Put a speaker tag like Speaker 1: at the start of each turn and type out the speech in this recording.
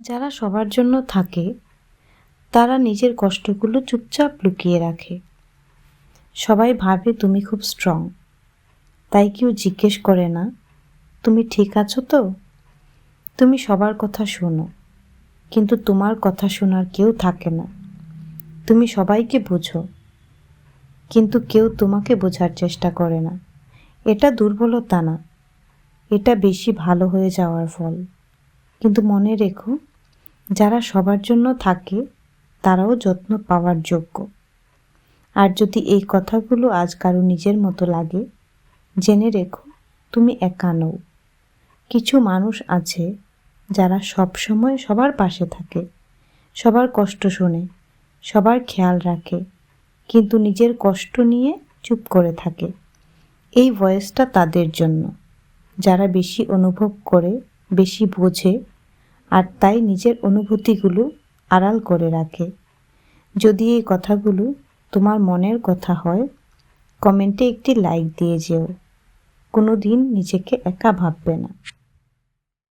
Speaker 1: যারা সবার জন্য থাকে তারা নিজের কষ্টগুলো চুপচাপ লুকিয়ে রাখে। সবাই ভাবে তুমি খুব স্ট্রং, তাই কেউ জিজ্ঞেস করে না তুমি ঠিক আছো তো। তুমি সবার কথা শোনো, কিন্তু তোমার কথা শোনার কেউ থাকে না। তুমি সবাইকে বোঝো, কিন্তু কেউ তোমাকে বোঝার চেষ্টা করে না। এটা দুর্বলতা না, এটা বেশি ভালো হয়ে যাওয়ার ফল। কিন্তু মনে রেখো, যারা সবার জন্য থাকে তারাও যত্ন পাওয়ার যোগ্য। আর যদি এই কথাগুলো আজ কারো নিজের মতো লাগে, জেনে রেখো তুমি একা নও। কিছু মানুষ আছে যারা সব সময় সবার পাশে থাকে, সবার কষ্ট শোনে, সবার খেয়াল রাখে, কিন্তু নিজের কষ্ট নিয়ে চুপ করে থাকে। এই ভয়েসটা তাদের জন্য, যারা বেশি অনুভব করে, বেশি বোঝে, আর তাই নিজের অনুভূতিগুলো আড়াল করে রাখে। যদি এই কথাগুলো তোমার মনের কথা হয়, কমেন্টে একটি লাইক দিয়ে যেও। কোনো দিন নিজেকে একা ভাববে না।